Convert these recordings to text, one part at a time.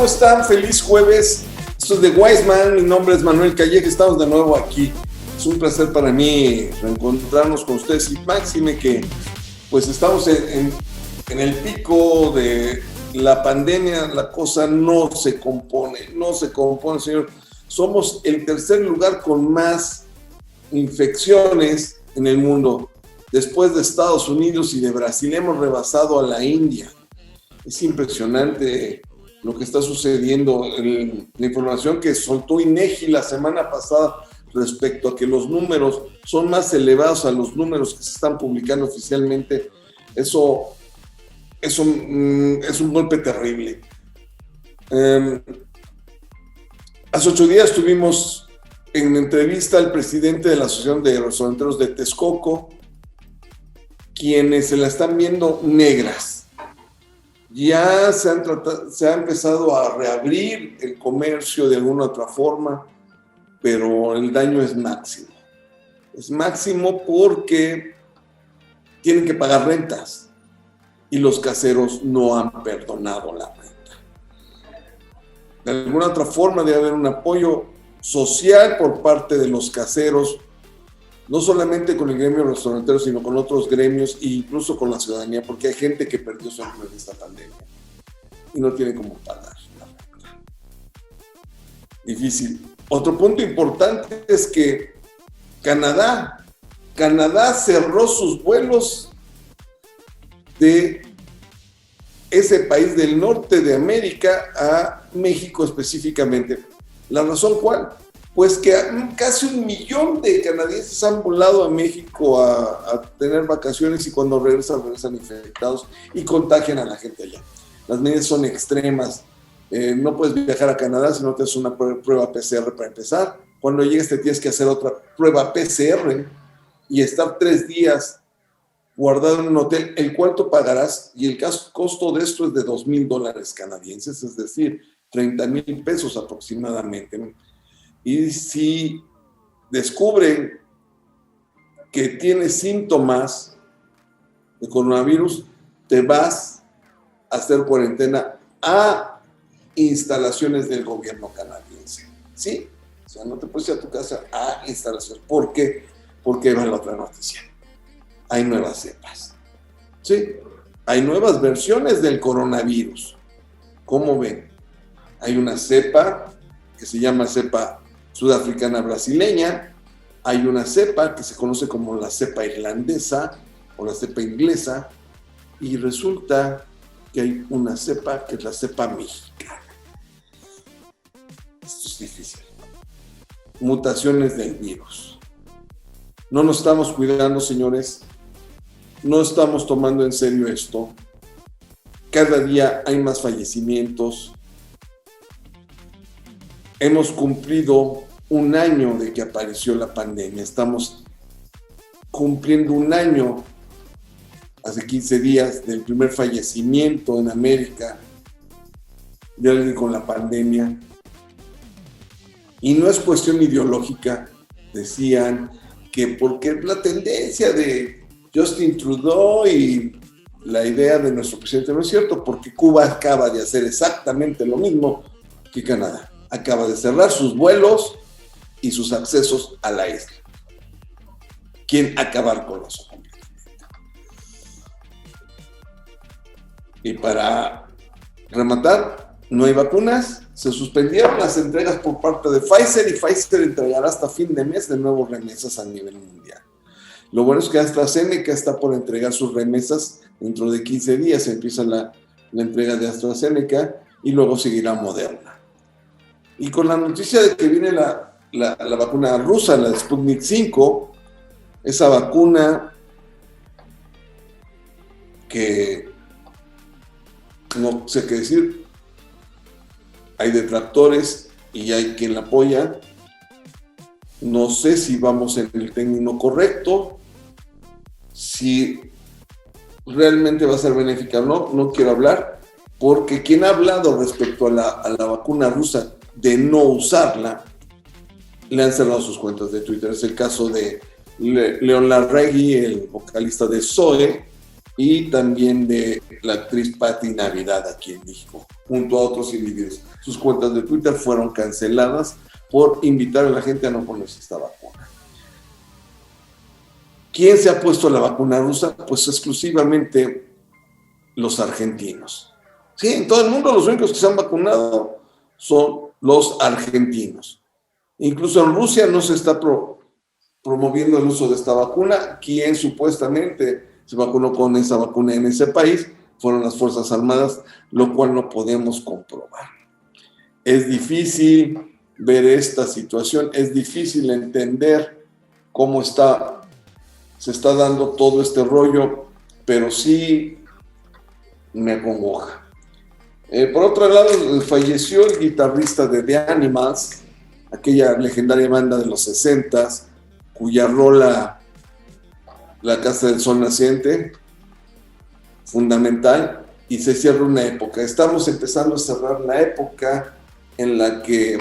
están? Feliz jueves. Esto es The Wise Man. Mi nombre es Manuel Calleja. Estamos de nuevo aquí. Es un placer para mí reencontrarnos con ustedes y máxime que pues estamos en el pico de la pandemia. La cosa no se compone, señor. Somos el tercer lugar con más infecciones en el mundo. Después de Estados Unidos y de Brasil, hemos rebasado a la India. Es impresionante lo que está sucediendo. La información que soltó INEGI la semana pasada respecto a que los números son más elevados a los números que se están publicando oficialmente, eso es un golpe terrible. Hace 8 días tuvimos en entrevista al presidente de la Asociación de Restauranteros de Texcoco, quienes se la están viendo negras. Ya se ha empezado a reabrir el comercio de alguna otra forma, pero el daño es máximo. Es máximo porque tienen que pagar rentas y los caseros no han perdonado la renta. De alguna otra forma debe haber un apoyo social por parte de los caseros, no solamente con el gremio restaurantero, sino con otros gremios e incluso con la ciudadanía, porque hay gente que perdió su empleo en esta pandemia y no tiene cómo pagar la renta. Difícil. Otro punto importante es que Canadá cerró sus vuelos de ese país del norte de América a México específicamente. ¿La razón cuál? Pues que casi 1 millón de canadienses han volado a México a tener vacaciones y cuando regresan infectados y contagian a la gente allá. Las medidas son extremas. No puedes viajar a Canadá si no te haces una prueba PCR para empezar. Cuando llegues te tienes que hacer otra prueba PCR y estar 3 días guardado en un hotel, el cual tú pagarás, y el costo de esto es de $2,000 canadienses, es decir, 30,000 pesos aproximadamente. Y si descubren que tienes síntomas de coronavirus, te vas a hacer cuarentena a instalaciones del gobierno canadiense. ¿Sí? O sea, no te puedes ir a tu casa, a instalaciones. ¿Por qué? Porque va la otra noticia. Hay nuevas cepas. ¿Sí? Hay nuevas versiones del coronavirus. ¿Cómo ven? Hay una cepa que se llama cepa sudafricana brasileña, hay una cepa que se conoce como la cepa irlandesa o la cepa inglesa, y resulta que hay una cepa que es la cepa mexicana. Esto es difícil. Mutaciones del virus. No nos estamos cuidando, señores. No estamos tomando en serio esto. Cada día hay más fallecimientos. Hemos cumplido 1 año de que apareció la pandemia. Estamos cumpliendo 1 año, hace 15 días, del primer fallecimiento en América de alguien con la pandemia. Y no es cuestión ideológica. Decían que porque la tendencia de Justin Trudeau y la idea de nuestro presidente no es cierto, porque Cuba acaba de hacer exactamente lo mismo que Canadá. Acaba de cerrar sus vuelos y sus accesos a la isla. ¿Quién acabar con eso completamente? Y para rematar, no hay vacunas. Se suspendieron las entregas por parte de Pfizer y Pfizer entregará hasta fin de mes de nuevo remesas a nivel mundial. Lo bueno es que AstraZeneca está por entregar sus remesas. Dentro de 15 días empieza la entrega de AstraZeneca y luego seguirá Moderna. Y con la noticia de que viene la vacuna rusa, la de Sputnik 5, esa vacuna que no sé qué decir, hay detractores y hay quien la apoya. No sé si vamos en el término correcto, si realmente va a ser benéfica o no quiero hablar, porque quien ha hablado respecto a la vacuna rusa de no usarla, le han cerrado sus cuentas de Twitter. Es el caso de Leon Larregui, el vocalista de Zoe, y también de la actriz Patti Navidad aquí en México, junto a otros individuos. Sus cuentas de Twitter fueron canceladas por invitar a la gente a no ponerse esta vacuna. ¿Quién se ha puesto la vacuna rusa? Pues exclusivamente los argentinos. Sí, en todo el mundo los únicos que se han vacunado son los argentinos. Incluso en Rusia no se está promoviendo el uso de esta vacuna. Quien supuestamente se vacunó con esa vacuna en ese país fueron las Fuerzas Armadas, lo cual no podemos comprobar. Es difícil ver esta situación, es difícil entender cómo se está dando todo este rollo, pero sí me acongoja. Por otro lado, falleció el guitarrista de The Animals, aquella legendaria banda de los 60s, cuya rola La Casa del Sol Naciente, fundamental, y se cierra una época. Estamos empezando a cerrar la época en la que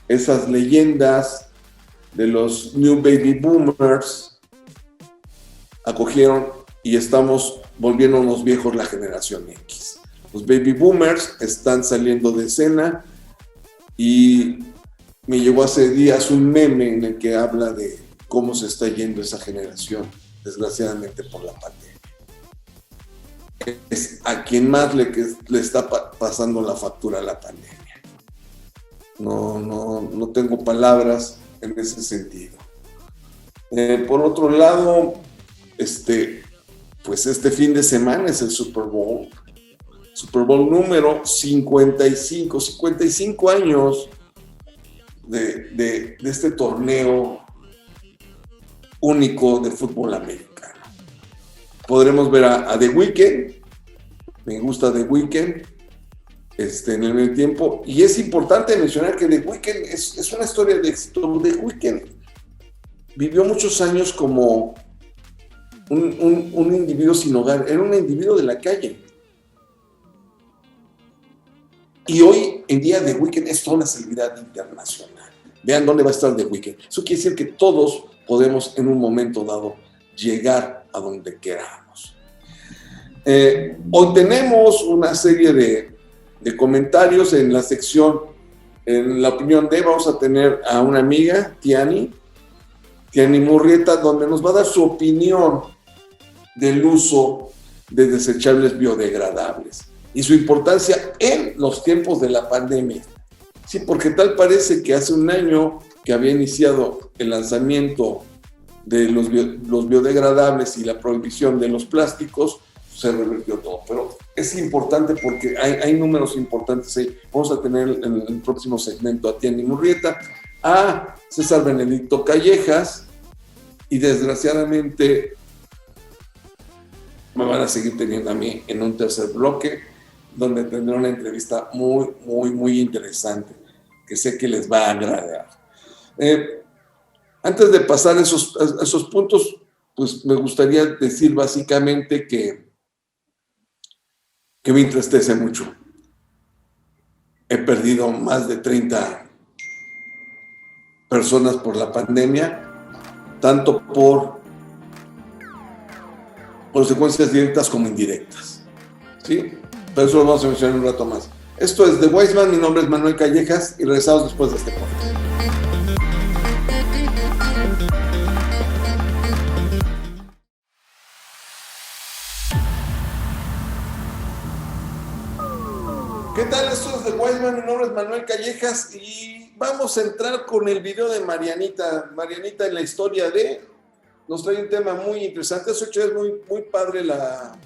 esas leyendas de los New Baby Boomers acogieron y estamos volviéndonos viejos la generación X. Los Baby Boomers están saliendo de escena y me llegó hace días un meme en el que habla de cómo se está yendo esa generación, desgraciadamente por la pandemia. Es a quien más le está pasando la factura a la pandemia. No tengo palabras en ese sentido. Por otro lado, pues este fin de semana es el Super Bowl número 55 años de este torneo único de fútbol americano. Podremos ver a The Weeknd, me gusta The Weeknd, en el medio tiempo, y es importante mencionar que The Weeknd es una historia de éxito. The Weeknd vivió muchos años como un individuo sin hogar, era un individuo de la calle. Y hoy en día The Weeknd es toda una celebridad internacional. Vean dónde va a estar The Weeknd. Eso quiere decir que todos podemos en un momento dado llegar a donde queramos. Hoy tenemos una serie de comentarios en la sección, en la opinión de, vamos a tener a una amiga, Tiani Murrieta, donde nos va a dar su opinión del uso de desechables biodegradables y su importancia en los tiempos de la pandemia. Sí, porque tal parece que hace un año que había iniciado el lanzamiento de los biodegradables y la prohibición de los plásticos, se revirtió todo. Pero es importante porque hay números importantes ahí. Vamos a tener en el próximo segmento a Tiani Murrieta, a César Benedicto Callejas, y desgraciadamente me van a seguir teniendo a mí en un tercer bloque, donde tendré una entrevista muy, muy, muy interesante, que sé que les va a agradar. Antes de pasar esos puntos, pues me gustaría decir básicamente que me entristece mucho. He perdido más de 30 personas por la pandemia, tanto por consecuencias directas como indirectas, ¿sí? Pero eso lo vamos a mencionar un rato más. Esto es The Wise Man, mi nombre es Manuel Callejas y regresamos después de este podcast. ¿Qué tal? Esto es The Wise Man, mi nombre es Manuel Callejas y vamos a entrar con el video de Marianita. Marianita en la historia nos trae un tema muy interesante. Eso es muy, muy padre la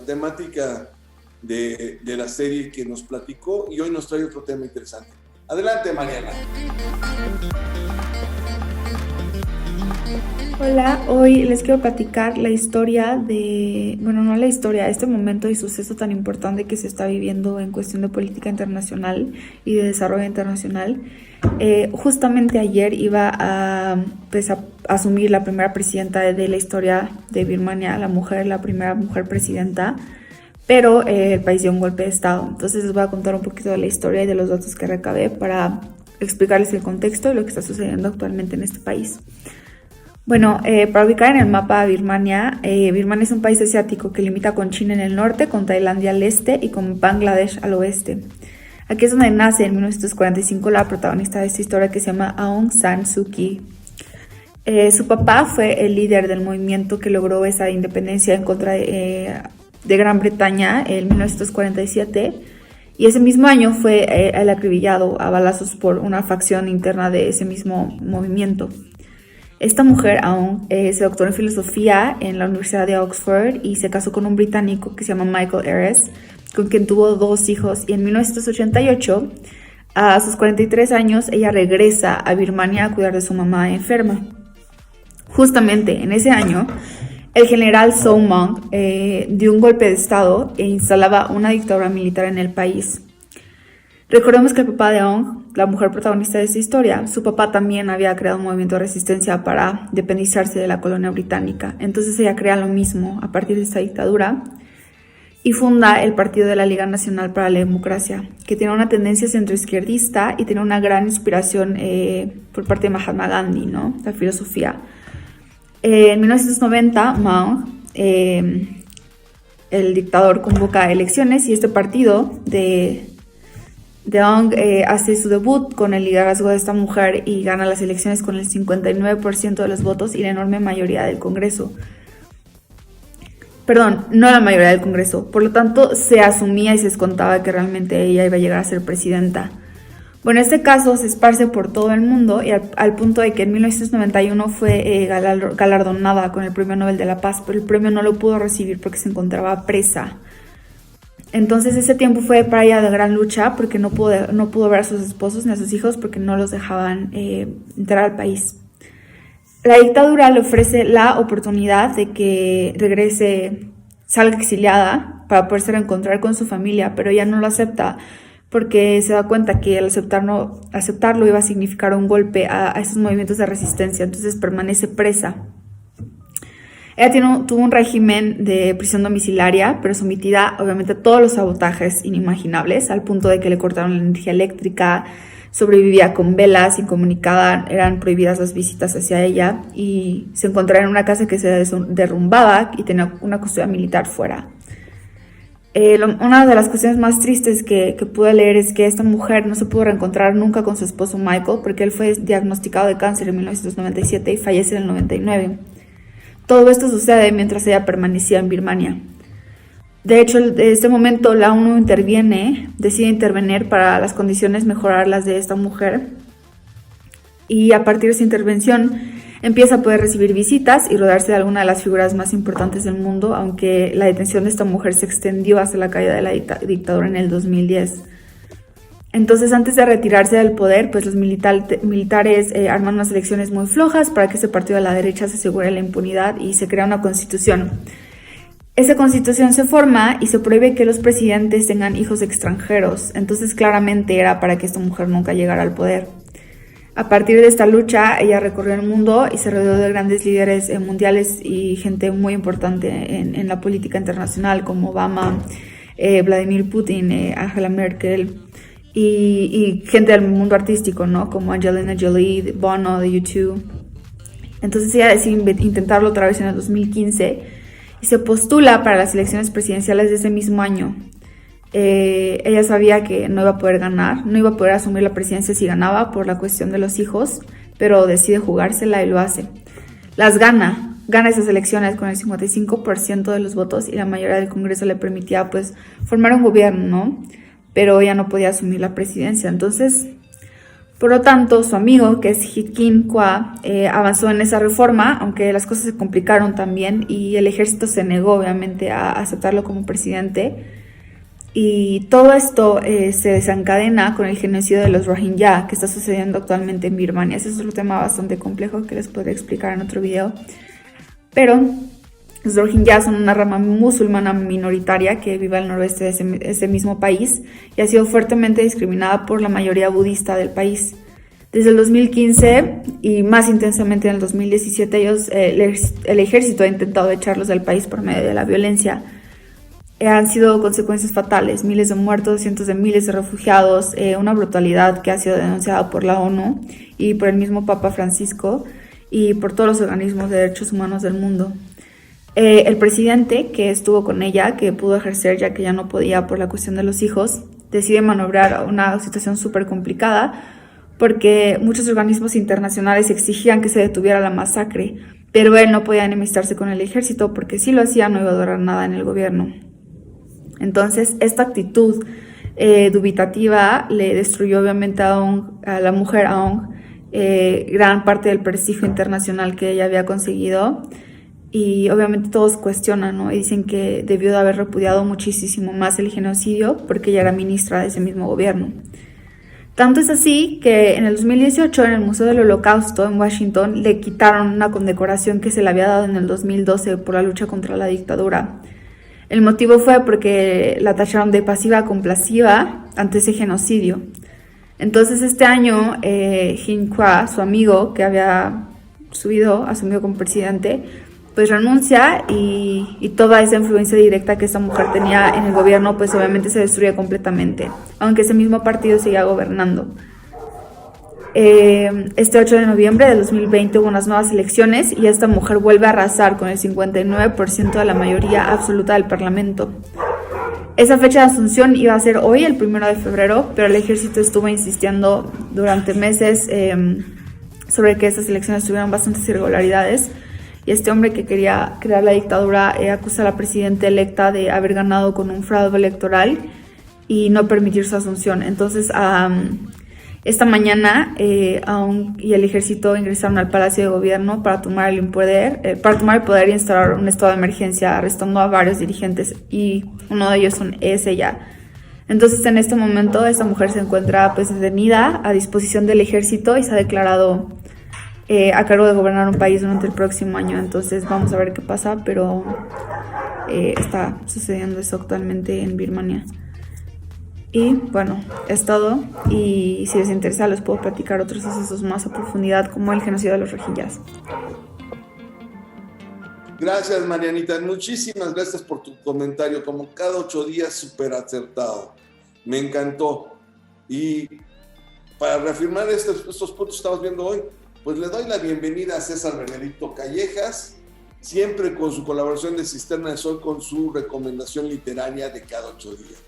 temática de la serie que nos platicó y hoy nos trae otro tema interesante. Adelante, Mariana. Hola, hoy les quiero platicar la historia este momento y suceso tan importante que se está viviendo en cuestión de política internacional y de desarrollo internacional. Justamente ayer iba a asumir la primera presidenta de la historia de Birmania, la primera mujer presidenta, pero el país dio un golpe de estado. Entonces les voy a contar un poquito de la historia y de los datos que recabé para explicarles el contexto y lo que está sucediendo actualmente en este país. Bueno, para ubicar en el mapa a Birmania, Birmania es un país asiático que limita con China en el norte, con Tailandia al este y con Bangladesh al oeste. Aquí es donde nace en 1945 la protagonista de esta historia, que se llama Aung San Suu Kyi. Su papá fue el líder del movimiento que logró esa independencia en contra de Gran Bretaña en 1947, y ese mismo año fue el acribillado a balazos por una facción interna de ese mismo movimiento. Esta mujer, Aung, se doctoró en filosofía en la Universidad de Oxford y se casó con un británico que se llama Michael Ayres, con quien tuvo 2 hijos, y en 1988, a sus 43 años, ella regresa a Birmania a cuidar de su mamá enferma. Justamente en ese año, el general South Mong dio un golpe de estado e instalaba una dictadura militar en el país. Recordemos que el papá de Aung, la mujer protagonista de esta historia, su papá también había creado un movimiento de resistencia para independizarse de la colonia británica. Entonces ella crea lo mismo a partir de esta dictadura y funda el Partido de la Liga Nacional para la Democracia, que tiene una tendencia centroizquierdista y tiene una gran inspiración por parte de Mahatma Gandhi, ¿no? La filosofía. En 1990, Mao, el dictador, convoca elecciones y este partido de Aung hace su debut con el liderazgo de esta mujer y gana las elecciones con el 59% de los votos y la enorme mayoría del Congreso. Perdón, no la mayoría del Congreso. Por lo tanto, se asumía y se descontaba que realmente ella iba a llegar a ser presidenta. Bueno, este caso se esparce por todo el mundo y al punto de que en 1991 fue galardonada con el Premio Nobel de la Paz, pero el premio no lo pudo recibir porque se encontraba presa. Entonces ese tiempo fue para ella de gran lucha porque no pudo ver a sus esposos ni a sus hijos porque no los dejaban entrar al país. La dictadura le ofrece la oportunidad de que regrese, salga exiliada para poderse reencontrar con su familia, pero ella no lo acepta porque se da cuenta que al aceptarlo iba a significar un golpe a esos movimientos de resistencia, entonces permanece presa. Ella tuvo un régimen de prisión domiciliaria, pero sometida obviamente a todos los sabotajes inimaginables, al punto de que le cortaron la energía eléctrica, sobrevivía con velas, incomunicada, eran prohibidas las visitas hacia ella y se encontraba en una casa que se derrumbaba y tenía una custodia militar fuera. Una de las cuestiones más tristes que pude leer es que esta mujer no se pudo reencontrar nunca con su esposo Michael porque él fue diagnosticado de cáncer en 1997 y fallece en el 99. Todo esto sucede mientras ella permanecía en Birmania. De hecho, en este momento la ONU decide intervenir para las condiciones mejorarlas de esta mujer. Y a partir de esa intervención empieza a poder recibir visitas y rodearse de alguna de las figuras más importantes del mundo, aunque la detención de esta mujer se extendió hasta la caída de la dictadura en el 2010. Entonces, antes de retirarse del poder, pues los militares arman unas elecciones muy flojas para que ese partido de la derecha se asegure la impunidad y se crea una constitución. Esa constitución se forma y se prohíbe que los presidentes tengan hijos extranjeros. Entonces, claramente era para que esta mujer nunca llegara al poder. A partir de esta lucha, ella recorrió el mundo y se rodeó de grandes líderes mundiales y gente muy importante en la política internacional, como Obama, Vladimir Putin, Angela Merkel, y gente del mundo artístico, ¿no? Como Angelina Jolie, Bono de U2. Entonces ella decide intentarlo otra vez en el 2015 y se postula para las elecciones presidenciales de ese mismo año. Ella sabía que no iba a poder ganar, no iba a poder asumir la presidencia si ganaba por la cuestión de los hijos, pero decide jugársela y lo hace. Gana esas elecciones con el 55% de los votos y la mayoría del Congreso le permitía pues formar un gobierno, ¿no? Pero ella no podía asumir la presidencia. Entonces, por lo tanto, su amigo, que es Hit Kin Kwa, avanzó en esa reforma, aunque las cosas se complicaron también y el ejército se negó obviamente a aceptarlo como presidente. Y todo esto se desencadena con el genocidio de los Rohingya que está sucediendo actualmente en Birmania. Ese es otro tema bastante complejo que les podré explicar en otro video. Pero los Rohingya son una rama musulmana minoritaria que vive al noroeste de ese mismo país y ha sido fuertemente discriminada por la mayoría budista del país. Desde el 2015 y más intensamente en el 2017, el ejército ha intentado echarlos del país por medio de la violencia. Han sido consecuencias fatales, miles de muertos, cientos de miles de refugiados, una brutalidad que ha sido denunciada por la ONU y por el mismo Papa Francisco. y por todos los organismos de derechos humanos del mundo. El presidente que estuvo con ella, que pudo ejercer ya que ya no podía por la cuestión de los hijos, decide maniobrar una situación súper complicada porque muchos organismos internacionales exigían que se detuviera la masacre, pero él no podía enemistarse con el ejército porque si lo hacía no iba a durar nada en el gobierno. Entonces esta actitud dubitativa le destruyó obviamente a la mujer Aung gran parte del prestigio internacional que ella había conseguido, y obviamente todos cuestionan, ¿no? Y dicen que debió de haber repudiado muchísimo más el genocidio porque ella era ministra de ese mismo gobierno. Tanto es así que en el 2018 en el Museo del Holocausto en Washington le quitaron una condecoración que se le había dado en el 2012 por la lucha contra la dictadura. El motivo fue porque la tacharon de pasiva complaciva ante ese genocidio. Entonces este año Hin Kwa, su amigo que había asumido como presidente, pues renuncia y toda esa influencia directa que esta mujer tenía en el gobierno pues obviamente se destruye completamente, aunque ese mismo partido seguía gobernando. Este 8 de noviembre de 2020 hubo unas nuevas elecciones y esta mujer vuelve a arrasar con el 59% de la mayoría absoluta del parlamento. Esa fecha de asunción iba a ser hoy, el 1 de febrero, pero el ejército estuvo insistiendo durante meses sobre que esas elecciones tuvieron bastantes irregularidades. Y este hombre que quería crear la dictadura acusa a la presidenta electa de haber ganado con un fraude electoral y no permitir su asunción. Entonces, esta mañana Aung y el ejército ingresaron al Palacio de Gobierno para tomar el poder y instaurar un estado de emergencia, arrestando a varios dirigentes y uno de ellos es ella. Entonces, en este momento, esta mujer se encuentra pues detenida a disposición del ejército y se ha declarado a cargo de gobernar un país durante el próximo año. Entonces vamos a ver qué pasa, pero está sucediendo eso actualmente en Birmania. Y bueno, es todo, y si les interesa les puedo platicar otros sucesos más a profundidad, como el genocidio de los Rohingyas. Gracias, Marianita, muchísimas gracias por tu comentario, como cada 8 días súper acertado, me encantó. Y para reafirmar estos puntos que estamos viendo hoy, pues le doy la bienvenida a César Benedicto Callejas, siempre con su colaboración de Cisterna de Sol, con su recomendación literaria de cada 8 días.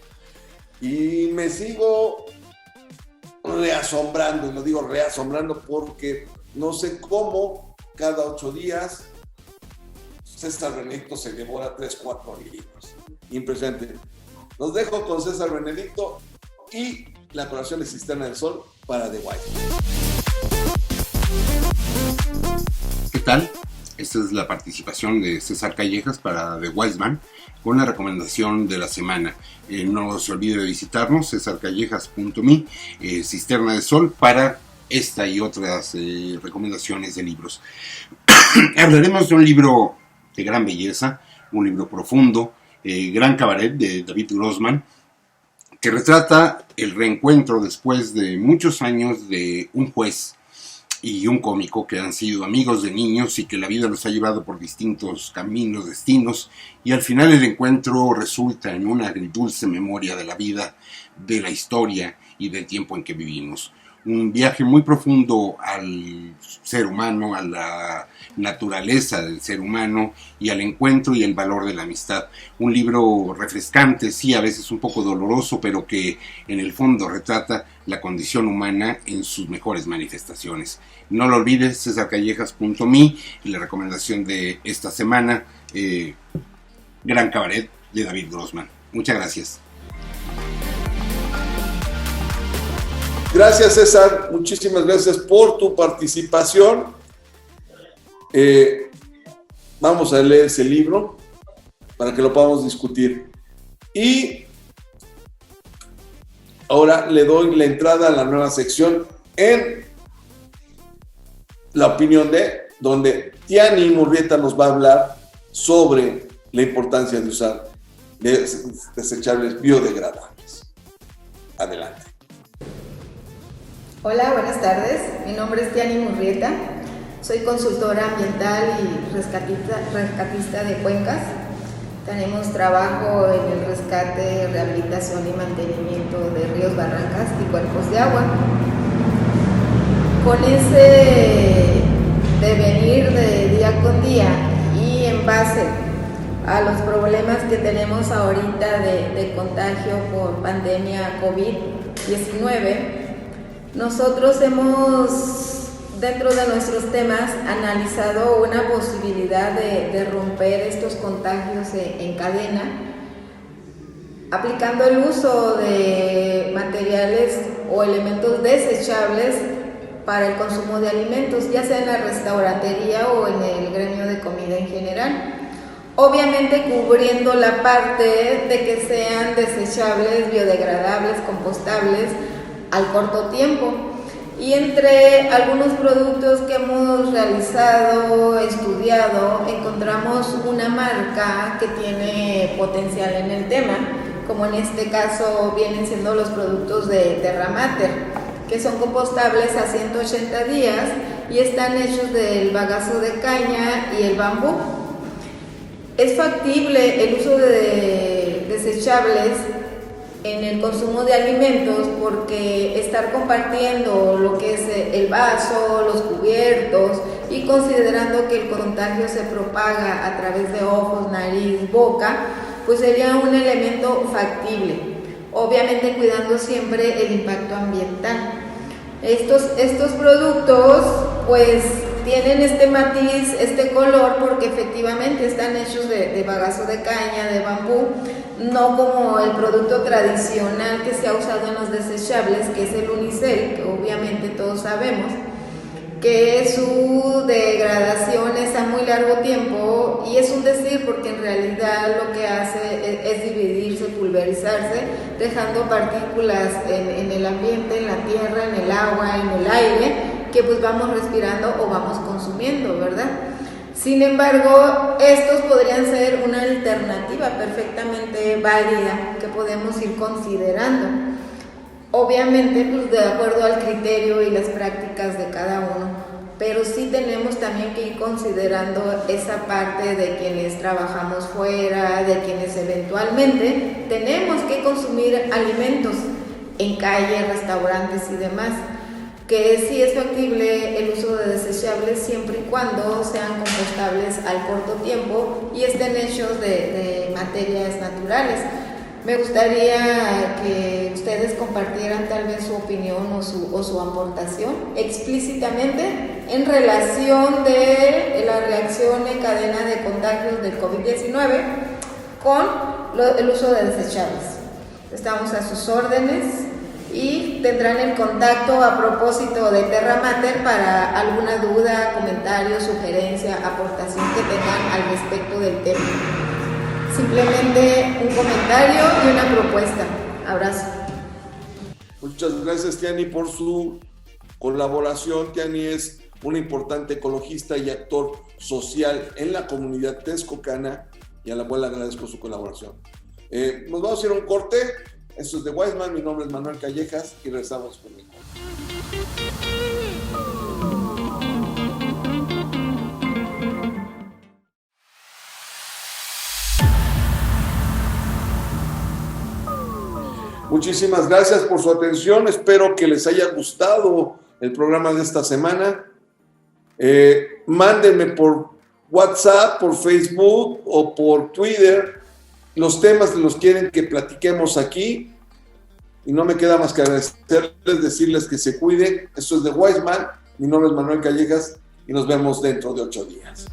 Y me sigo reasombrando, y lo digo reasombrando porque no sé cómo cada 8 días César Benedicto se devora 3-4 libros. Impresionante. Los dejo con César Benedicto y la colaboración de Cisterna del Sol para The Wise. ¿Qué tal? Esta es la participación de César Callejas para The Wise Man con la recomendación de la semana. No se olvide de visitarnos, cesarcallejas.me, Cisterna de Sol, para esta y otras recomendaciones de libros. Hablaremos de un libro de gran belleza, un libro profundo, Gran Cabaret, de David Grossman, que retrata el reencuentro después de muchos años de un juez y un cómico que han sido amigos de niños y que la vida los ha llevado por distintos caminos, destinos, y al final el encuentro resulta en una agridulce memoria de la vida, de la historia y del tiempo en que vivimos. Un viaje muy profundo al ser humano, a la naturaleza del ser humano y al encuentro y el valor de la amistad. Un libro refrescante, sí, a veces un poco doloroso, pero que en el fondo retrata la condición humana en sus mejores manifestaciones. No lo olvides, cesarcallejas.me, y la recomendación de esta semana, Gran Cabaret, de David Grossman. Muchas gracias. Gracias, César, muchísimas gracias por tu participación. Vamos a leer ese libro para que lo podamos discutir. Y ahora le doy la entrada a la nueva sección en la opinión de, donde Tiani Murrieta nos va a hablar sobre la importancia de usar desechables biodegradables. Adelante. Hola, buenas tardes. Mi nombre es Tiani Murrieta. Soy consultora ambiental y rescatista de cuencas. Tenemos trabajo en el rescate, rehabilitación y mantenimiento de ríos, barrancas y cuerpos de agua. Con ese devenir de día con día y en base a los problemas que tenemos ahorita de contagio por pandemia COVID-19, nosotros hemos, dentro de nuestros temas, analizado una posibilidad de romper estos contagios en cadena, aplicando el uso de materiales o elementos desechables para el consumo de alimentos, ya sea en la restaurantería o en el gremio de comida en general. Obviamente cubriendo la parte de que sean desechables, biodegradables, compostables al corto tiempo. Y entre algunos productos que hemos realizado, estudiado, encontramos una marca que tiene potencial en el tema, como en este caso vienen siendo los productos de Terra Mater, que son compostables a 180 días y están hechos del bagazo de caña y el bambú. Es factible el uso de desechables en el consumo de alimentos porque estar compartiendo lo que es el vaso, los cubiertos y considerando que el contagio se propaga a través de ojos, nariz, boca, pues sería un elemento factible, obviamente cuidando siempre el impacto ambiental. Estos productos pues tienen este matiz, este color, porque efectivamente están hechos de bagazo de caña, de bambú, no como el producto tradicional que se ha usado en los desechables, que es el unicel, que obviamente todos sabemos que su degradación es a muy largo tiempo, y es un decir porque en realidad lo que hace es dividirse, pulverizarse, dejando partículas en el ambiente, en la tierra, en el agua, en el aire, que pues vamos respirando o vamos consumiendo, ¿verdad? Sin embargo, estos podrían ser una alternativa perfectamente válida que podemos ir considerando. Obviamente, pues de acuerdo al criterio y las prácticas de cada uno, pero sí tenemos también que ir considerando esa parte de quienes trabajamos fuera, de quienes eventualmente tenemos que consumir alimentos en calle, restaurantes y demás, que sí es factible el uso de desechables siempre y cuando sean compostables al corto tiempo y estén hechos de materias naturales. Me gustaría que ustedes compartieran tal vez su opinión o su aportación explícitamente en relación de la reacción en cadena de contagios del COVID-19 con el uso de desechables. Estamos a sus órdenes y tendrán el contacto a propósito de Terra Mater para alguna duda, comentario, sugerencia, aportación que tengan al respecto del tema. Simplemente un comentario y una propuesta. Abrazo. Muchas gracias, Tiani, por su colaboración. Tiani es una importante ecologista y actor social en la comunidad texcocana y a la cual le agradezco su colaboración. Nos vamos a ir a un corte. Esto es de Wiseman. Mi nombre es Manuel Callejas y regresamos conmigo. Muchísimas gracias por su atención. Espero que les haya gustado el programa de esta semana. Mándenme por WhatsApp, por Facebook o por Twitter los temas de los que quieren que platiquemos aquí. Y no me queda más que agradecerles, decirles que se cuiden. Esto es de Wiseman. Mi nombre es Manuel Callejas y nos vemos dentro de 8 días.